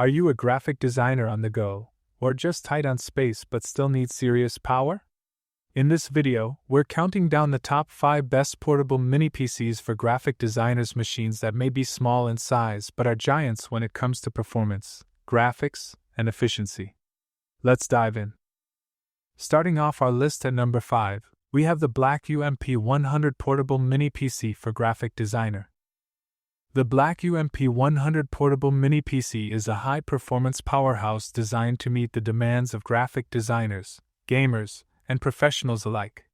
Are you a graphic designer on the go, or just tight on space but still need serious power? In this video, we're counting down the top 5 best portable mini PCs for graphic designers, machines that may be small in size but are giants when it comes to performance, graphics, and efficiency. Let's dive in. Starting off our list at number 5, we have the Blackview MP100 Portable Mini PC for Graphic Designer. The Blackview MP100 Portable Mini PC is a high-performance powerhouse designed to meet the demands of graphic designers, gamers, and professionals alike.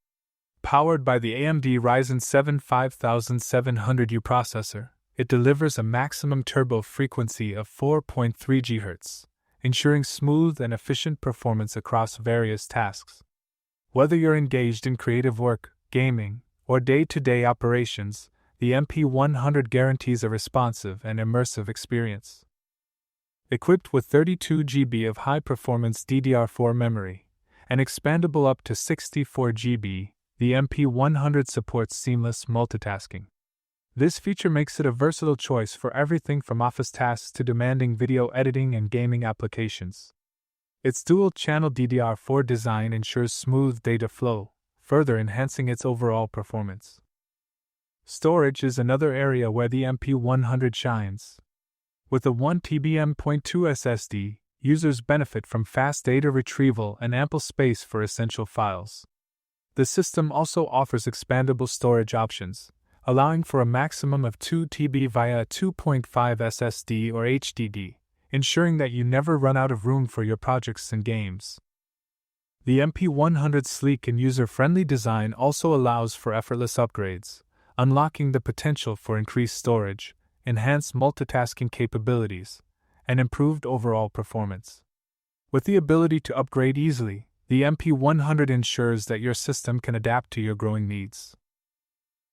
Powered by the AMD Ryzen 7 5700U processor, it delivers a maximum turbo frequency of 4.3 GHz, ensuring smooth and efficient performance across various tasks. Whether you're engaged in creative work, gaming, or day-to-day operations, the MP100 guarantees a responsive and immersive experience. Equipped with 32 GB of high-performance DDR4 memory, and expandable up to 64 GB, the MP100 supports seamless multitasking. This feature makes it a versatile choice for everything from office tasks to demanding video editing and gaming applications. Its dual-channel DDR4 design ensures smooth data flow, further enhancing its overall performance. Storage is another area where the MP100 shines. With a 1TB M.2 SSD, users benefit from fast data retrieval and ample space for essential files. The system also offers expandable storage options, allowing for a maximum of 2 TB via a 2.5 SSD or HDD, ensuring that you never run out of room for your projects and games. The MP100's sleek and user-friendly design also allows for effortless upgrades, unlocking the potential for increased storage, enhanced multitasking capabilities, and improved overall performance. With the ability to upgrade easily, the MP100 ensures that your system can adapt to your growing needs.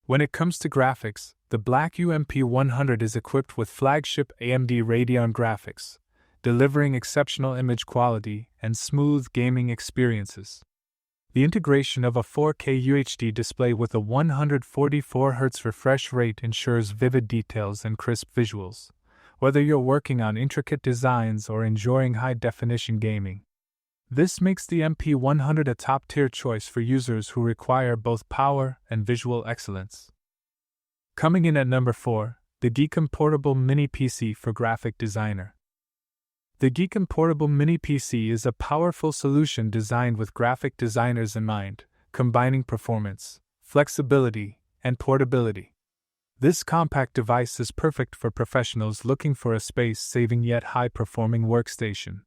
When it comes to graphics, the Blackview MP100 is equipped with flagship AMD Radeon graphics, delivering exceptional image quality and smooth gaming experiences. The integration of a 4K UHD display with a 144 Hz refresh rate ensures vivid details and crisp visuals, whether you're working on intricate designs or enjoying high-definition gaming. This makes the MP100 a top-tier choice for users who require both power and visual excellence. Coming in at number 4, the Geekom Portable Mini PC for Graphic Designer. The Geekom Portable Mini PC is a powerful solution designed with graphic designers in mind, combining performance, flexibility, and portability. This compact device is perfect for professionals looking for a space-saving yet high-performing workstation.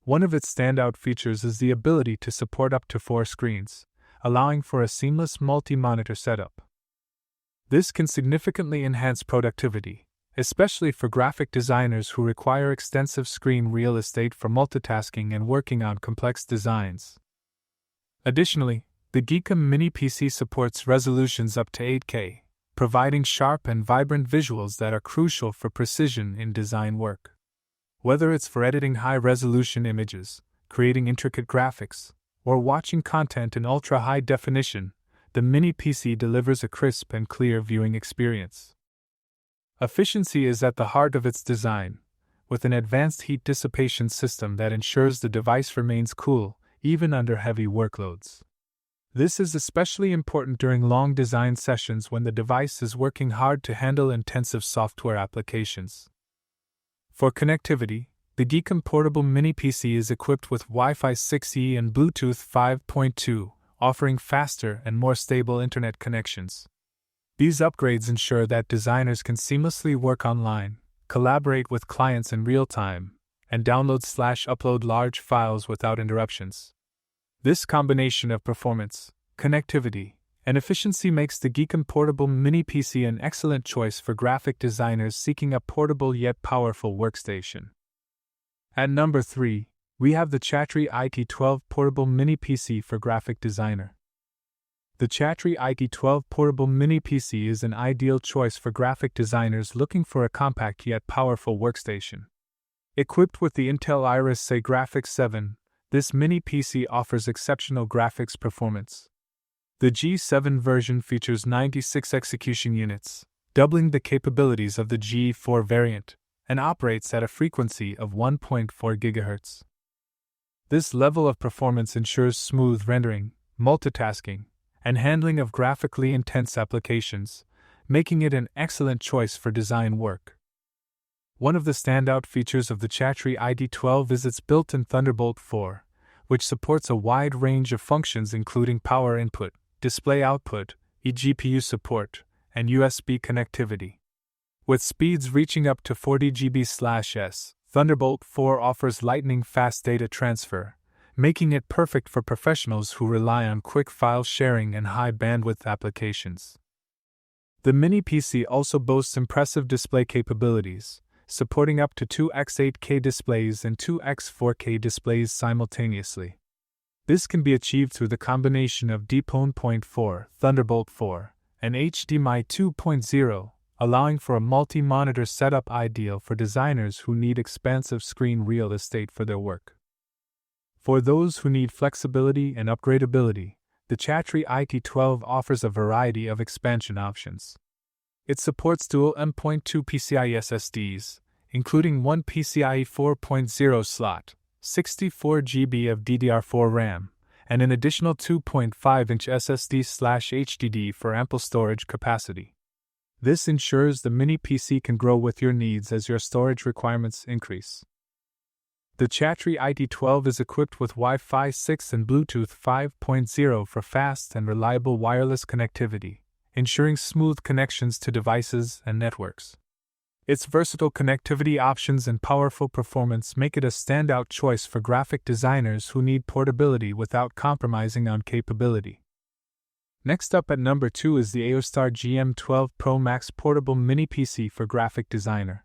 One of its standout features is the ability to support up to 4 screens, allowing for a seamless multi-monitor setup. This can significantly enhance productivity, especially for graphic designers who require extensive screen real estate for multitasking and working on complex designs. Additionally, the Geekom Mini PC supports resolutions up to 8K, providing sharp and vibrant visuals that are crucial for precision in design work. Whether it's for editing high-resolution images, creating intricate graphics, or watching content in ultra-high definition, the Mini PC delivers a crisp and clear viewing experience. Efficiency is at the heart of its design, with an advanced heat dissipation system that ensures the device remains cool, even under heavy workloads. This is especially important during long design sessions when the device is working hard to handle intensive software applications. For connectivity, the Geekom Portable Mini PC is equipped with Wi-Fi 6E and Bluetooth 5.2, offering faster and more stable internet connections. These upgrades ensure that designers can seamlessly work online, collaborate with clients in real time, and download/upload large files without interruptions. This combination of performance, connectivity, and efficiency makes the Geekom Portable Mini PC an excellent choice for graphic designers seeking a portable yet powerful workstation. At number 3, we have the Chatreey IT12 Portable Mini PC for Graphic Designer. The Chatreey IT12 Portable Mini PC is an ideal choice for graphic designers looking for a compact yet powerful workstation. Equipped with the Intel Iris Xe Graphics 7, this mini PC offers exceptional graphics performance. The G7 version features 96 execution units, doubling the capabilities of the G4 variant, and operates at a frequency of 1.4 GHz. This level of performance ensures smooth rendering, multitasking, and handling of graphically intense applications, making it an excellent choice for design work. One of the standout features of the Chatreey IT12 is its built-in Thunderbolt 4, which supports a wide range of functions including power input, display output, eGPU support, and USB connectivity. With speeds reaching up to 40 GB/s, Thunderbolt 4 offers lightning-fast data transfer, making it perfect for professionals who rely on quick file sharing and high-bandwidth applications. The Mini PC also boasts impressive display capabilities, supporting up to 2x 8K displays and 2x 4K displays simultaneously. This can be achieved through the combination of DP1.4, Thunderbolt 4, and HDMI 2.0, allowing for a multi-monitor setup ideal for designers who need expansive screen real estate for their work. For those who need flexibility and upgradability, the Chatreey IT12 offers a variety of expansion options. It supports dual M.2 PCIe SSDs, including one PCIe 4.0 slot, 64 GB of DDR4 RAM, and an additional 2.5-inch SSD/HDD for ample storage capacity. This ensures the Mini PC can grow with your needs as your storage requirements increase. The Chatreey IT12 is equipped with Wi-Fi 6 and Bluetooth 5.0 for fast and reliable wireless connectivity, ensuring smooth connections to devices and networks. Its versatile connectivity options and powerful performance make it a standout choice for graphic designers who need portability without compromising on capability. Next up at number 2 is the Aoostar GEM12 Pro Max Portable Mini PC for Graphic Designer.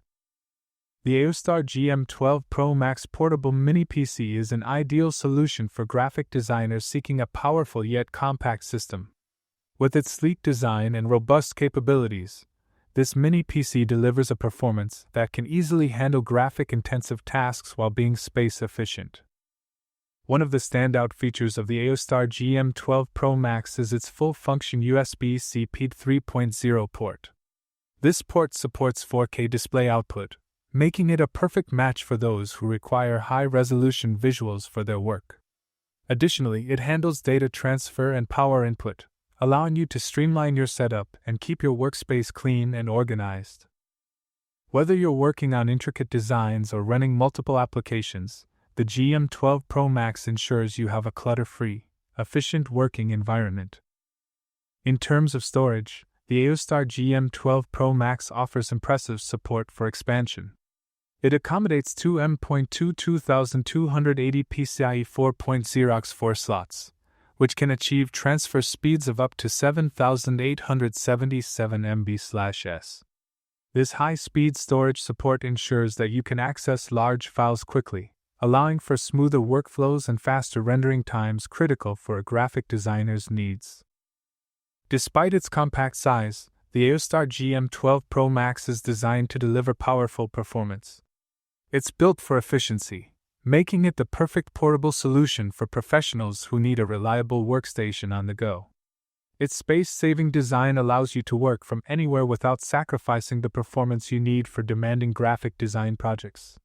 The Aoostar GEM12 Pro Max Portable Mini PC is an ideal solution for graphic designers seeking a powerful yet compact system. With its sleek design and robust capabilities, this mini PC delivers a performance that can easily handle graphic-intensive tasks while being space-efficient. One of the standout features of the Aoostar GEM12 Pro Max is its full-function USB-C PED 3.0 port. This port supports 4K display output, making it a perfect match for those who require high-resolution visuals for their work. Additionally, it handles data transfer and power input, allowing you to streamline your setup and keep your workspace clean and organized. Whether you're working on intricate designs or running multiple applications, the GEM12 Pro Max ensures you have a clutter-free, efficient working environment. In terms of storage, the Aoostar GEM12 Pro Max offers impressive support for expansion. It accommodates two M.2 2280 PCIe 4.0 4 slots, which can achieve transfer speeds of up to 7,877 MB/s. This high-speed storage support ensures that you can access large files quickly, allowing for smoother workflows and faster rendering times critical for a graphic designer's needs. Despite its compact size, the Aoostar GEM12 Pro Max is designed to deliver powerful performance. It's built for efficiency, making it the perfect portable solution for professionals who need a reliable workstation on the go. Its space-saving design allows you to work from anywhere without sacrificing the performance you need for demanding graphic design projects.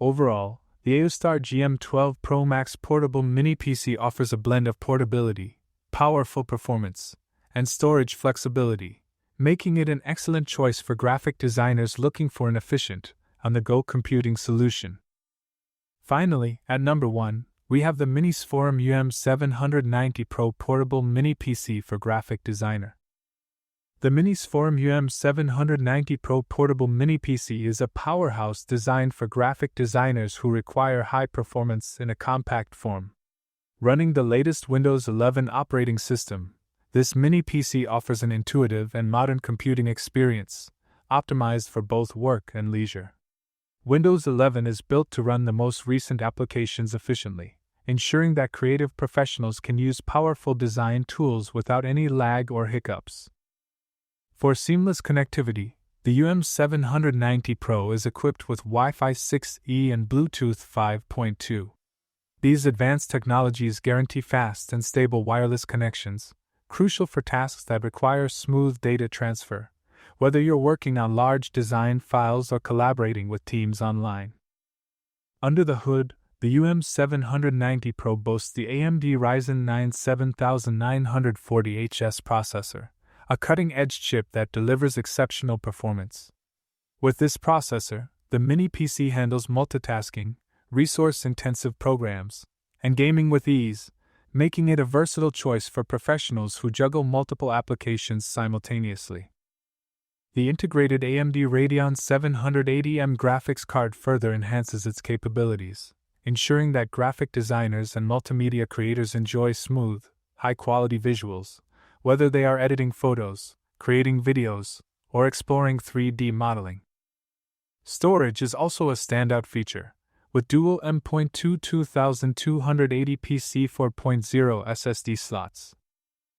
Overall, the Aoostar GEM12 Pro Max Portable Mini PC offers a blend of portability, powerful performance, and storage flexibility, making it an excellent choice for graphic designers looking for an efficient, on-the-go computing solution. Finally, at number 1, we have the Minisforum UM790 Pro Portable Mini PC for Graphic Designer. The Minisforum UM790 Pro Portable Mini PC is a powerhouse designed for graphic designers who require high performance in a compact form. Running the latest Windows 11 operating system, this mini PC offers an intuitive and modern computing experience, optimized for both work and leisure. Windows 11 is built to run the most recent applications efficiently, ensuring that creative professionals can use powerful design tools without any lag or hiccups. For seamless connectivity, the UM790 Pro is equipped with Wi-Fi 6E and Bluetooth 5.2. These advanced technologies guarantee fast and stable wireless connections, crucial for tasks that require smooth data transfer, whether you're working on large design files or collaborating with teams online. Under the hood, the UM790 Pro boasts the AMD Ryzen 9 7940HS processor, a cutting-edge chip that delivers exceptional performance. With this processor, the mini PC handles multitasking, resource-intensive programs, and gaming with ease, making it a versatile choice for professionals who juggle multiple applications simultaneously. The integrated AMD Radeon 780M graphics card further enhances its capabilities, ensuring that graphic designers and multimedia creators enjoy smooth, high-quality visuals, whether they are editing photos, creating videos, or exploring 3D modeling. Storage is also a standout feature, with dual M.2 2280p C4.0 SSD slots.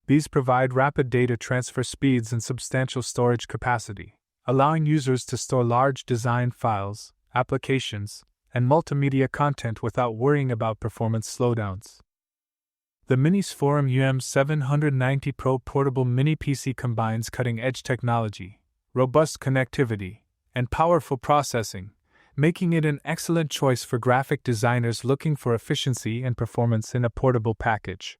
These provide rapid data transfer speeds and substantial storage capacity, allowing users to store large design files, applications, and multimedia content without worrying about performance slowdowns. The Minisforum UM790 Pro portable mini PC combines cutting-edge technology, robust connectivity, and powerful processing, making it an excellent choice for graphic designers looking for efficiency and performance in a portable package.